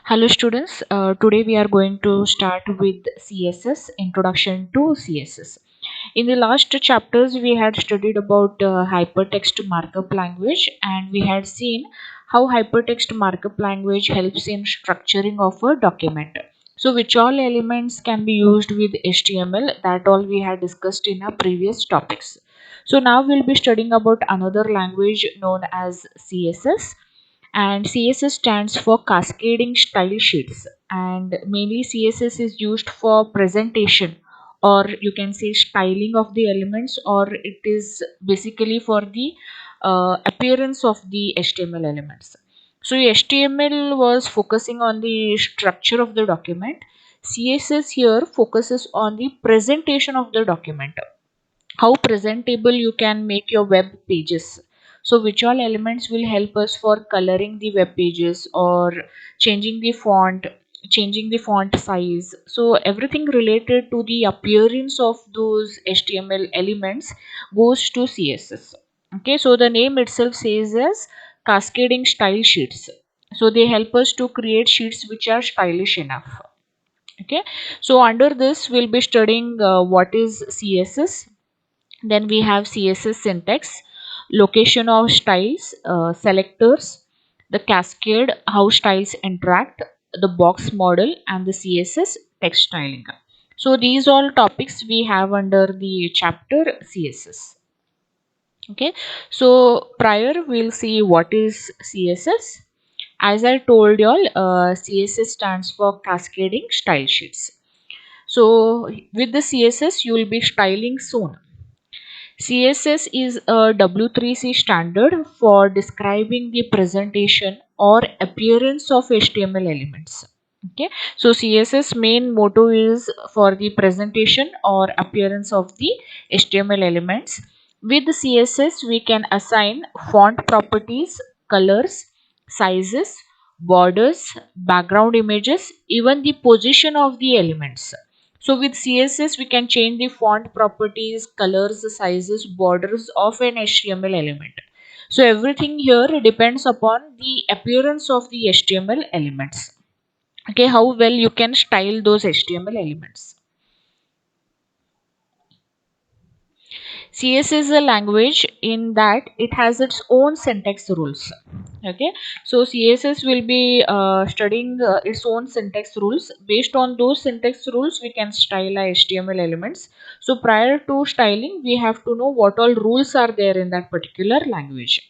Hello students, today we are going to start with CSS, Introduction to CSS. In the last chapters we had studied about hypertext markup language, and we had seen how hypertext markup language helps in structuring of a document. So which all elements can be used with HTML, that all we had discussed in our previous topics. So now we'll be studying about another language known as CSS, and CSS stands for cascading style sheets, and mainly CSS is used for presentation, or you can say styling of the elements, or it is basically for the appearance of the HTML elements. So HTML was focusing on the structure of the document. CSS here focuses on the presentation of the document, how presentable you can make your web pages. So which all elements will help us for coloring the web pages, or changing the font, changing the font size. So everything related to the appearance of those HTML elements goes to CSS. Okay, so the name itself says as cascading style sheets. So they help us to create sheets which are stylish enough. Okay, so under this we'll be studying what is CSS. Then we have CSS syntax, location of styles, selectors, the cascade, how styles interact, the box model, and the CSS text styling. So these all topics we have under the chapter CSS. Okay, so prior we'll see what is CSS. As I told y'all, CSS stands for cascading style sheets. So with the CSS you will be styling soon. CSS is a W3C standard for describing the presentation or appearance of HTML elements. Okay, so CSS main motto is for the presentation or appearance of the HTML elements. With CSS, we can assign font properties, colors, sizes, borders, background images, even the position of the elements. So with CSS, we can change the font properties, colors, sizes, borders of an HTML element. So everything here depends upon the appearance of the HTML elements. Okay, how well you can style those HTML elements. CS is a language in that it has its own syntax rules. Okay, so CSS will be studying its own syntax rules. Based on those syntax rules, we can style our HTML elements. So prior to styling, we have to know what all rules are there in that particular language.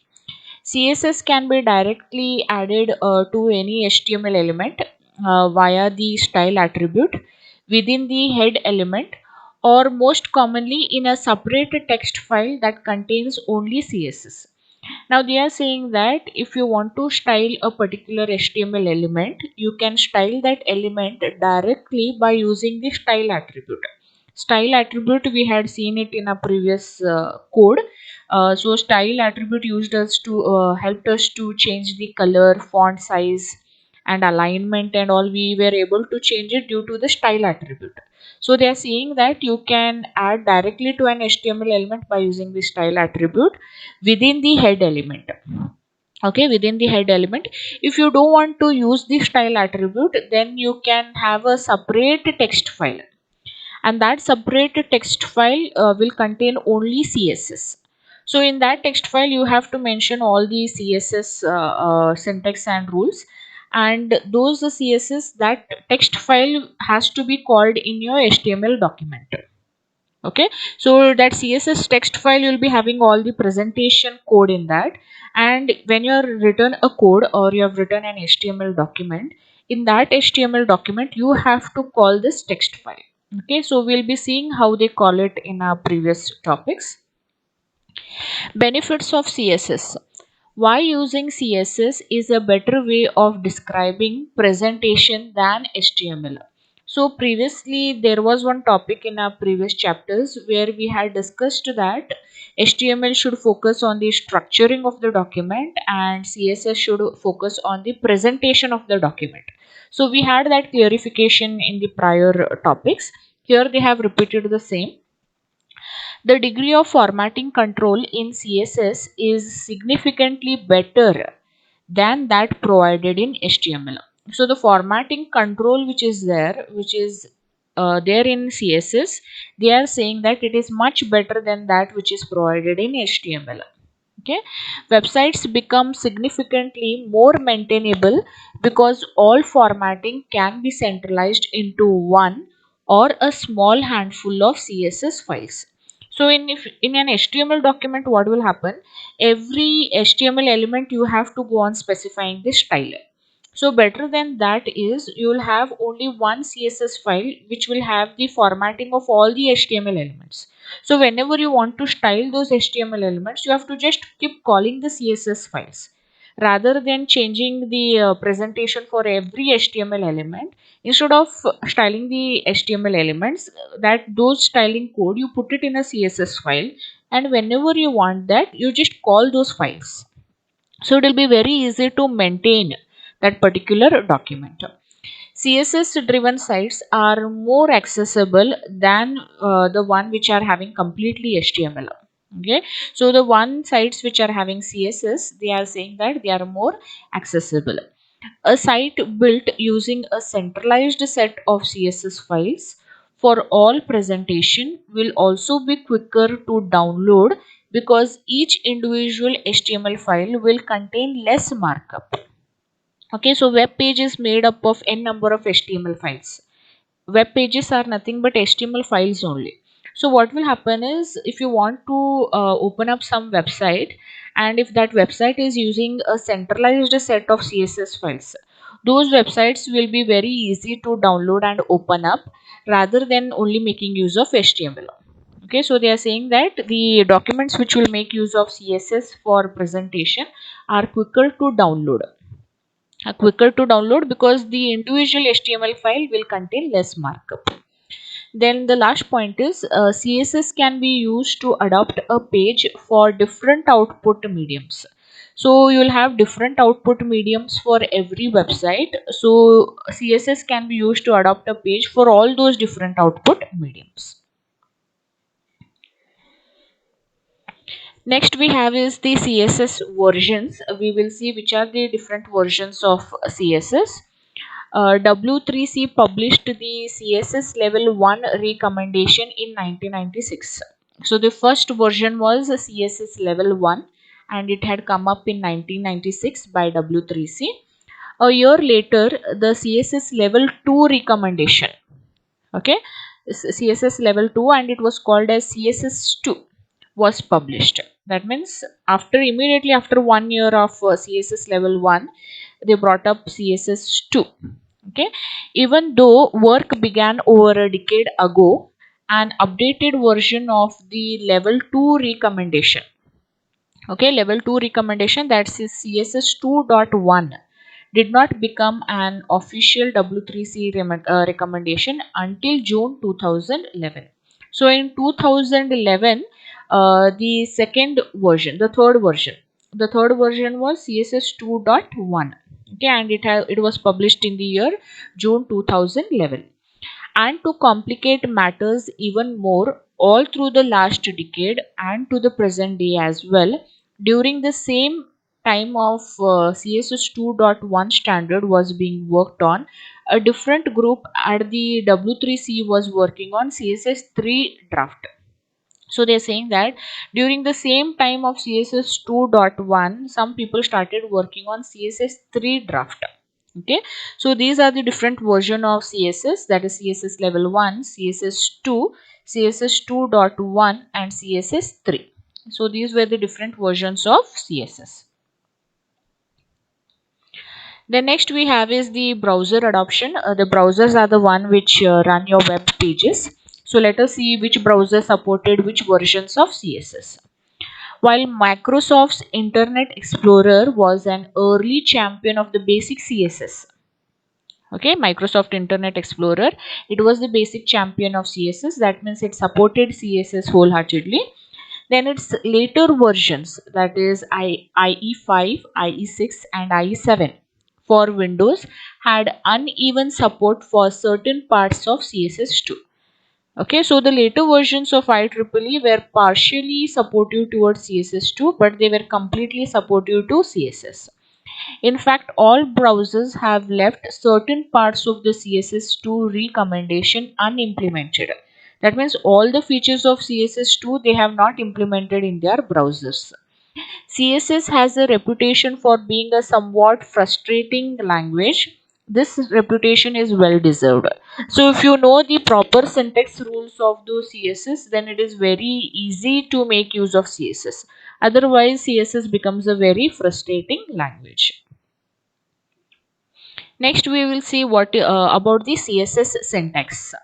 CSS can be directly added to any HTML element via the style attribute within the head element, or most commonly in a separate text file that contains only CSS. Now they are saying that if you want to style a particular HTML element, you can style that element directly by using the style attribute. Style attribute, we had seen it in a previous code. So style attribute used us to helped us to change the color, font size, and alignment, and all we were able to change it due to the style attribute. So they are saying that you can add directly to an HTML element by using the style attribute within the head element. Okay, within the head element. If you don't want to use the style attribute, then you can have a separate text file, and that separate text file will contain only CSS. So in that text file you have to mention all the CSS syntax and rules, and those CSS, that text file has to be called in your HTML document. Okay, so that CSS text file, you'll be having all the presentation code in that, and when you are written a code or you have written an HTML document, in that HTML document you have to call this text file. Okay, so we'll be seeing how they call it in our previous topics. Benefits of CSS. Why using CSS is a better way of describing presentation than HTML. So previously there was one topic in our previous chapters where we had discussed that HTML should focus on the structuring of the document and CSS should focus on the presentation of the document. So we had that clarification in the prior topics. Here they have repeated the same. The degree of formatting control in CSS is significantly better than that provided in HTML. So the formatting control which is there, there in CSS, they are saying that it is much better than that which is provided in HTML. Okay, websites become significantly more maintainable because all formatting can be centralized into one or a small handful of CSS files. So in an HTML document, what will happen? Every HTML element you have to go on specifying the style. So better than that is you will have only one CSS file which will have the formatting of all the HTML elements. So whenever you want to style those HTML elements, you have to just keep calling the CSS files rather than changing the presentation for every HTML element. Instead of styling the HTML elements, that those styling code you put it in a CSS file, and whenever you want that, you just call those files. So it will be very easy to maintain that particular document. CSS driven sites are more accessible than the one which are having completely HTML. Okay, so the one sites which are having CSS, they are saying that they are more accessible. A site built using a centralized set of CSS files for all presentation will also be quicker to download because each individual HTML file will contain less markup. Okay, so web page is made up of n number of HTML files. Web pages are nothing but HTML files only. So what will happen is, if you want to open up some website, and if that website is using a centralized set of CSS files, those websites will be very easy to download and open up rather than only making use of HTML. Okay, so they are saying that the documents which will make use of CSS for presentation are quicker to download because the individual HTML file will contain less markup. Then the last point is CSS can be used to adapt a page for different output mediums. So you will have different output mediums for every website. So CSS can be used to adapt a page for all those different output mediums. Next we have is the CSS versions. We will see which are the different versions of CSS. W3C published the CSS level 1 recommendation in 1996. So the first version was CSS level 1 and it had come up in 1996 by W3C. A year later, the CSS level 2 recommendation, okay, CSS level 2, and it was called as CSS2, was published. That means immediately after 1 year of CSS level 1, they brought up CSS2. Okay, even though work began over a decade ago, an updated version of the level 2 recommendation, okay, level 2 recommendation, that's CSS 2.1, did not become an official W3C recommendation until June 2011. So in 2011, the third version was CSS 2.1. Okay, and it was published in the year June 2011. And to complicate matters even more, all through the last decade and to the present day as well, during the same time of CSS 2.1 standard was being worked on, a different group at the W3C was working on CSS 3 draft. So they're saying that during the same time of CSS 2.1, some people started working on CSS 3 draft. Okay, so these are the different version of CSS, that is CSS level 1, CSS 2, CSS 2.1 and CSS 3. So these were the different versions of CSS. The next we have is the browser adoption. The browsers are the one which run your web pages. So let us see which browser supported which versions of CSS. While Microsoft's Internet Explorer was an early champion of the basic CSS, okay, Microsoft Internet Explorer, it was the basic champion of CSS. That means it supported CSS wholeheartedly. Then its later versions, that is IE5, IE6 and IE7 for Windows, had uneven support for certain parts of CSS2. Okay, so the later versions of IEEE were partially supportive towards CSS2, but they were completely supportive to CSS. In fact, all browsers have left certain parts of the CSS2 recommendation unimplemented. That means all the features of CSS2 they have not implemented in their browsers. CSS has a reputation for being a somewhat frustrating language. This reputation is well deserved. So, if you know the proper syntax rules of the CSS, then it is very easy to make use of CSS. Otherwise, CSS becomes a very frustrating language. Next, we will see what about the CSS syntax.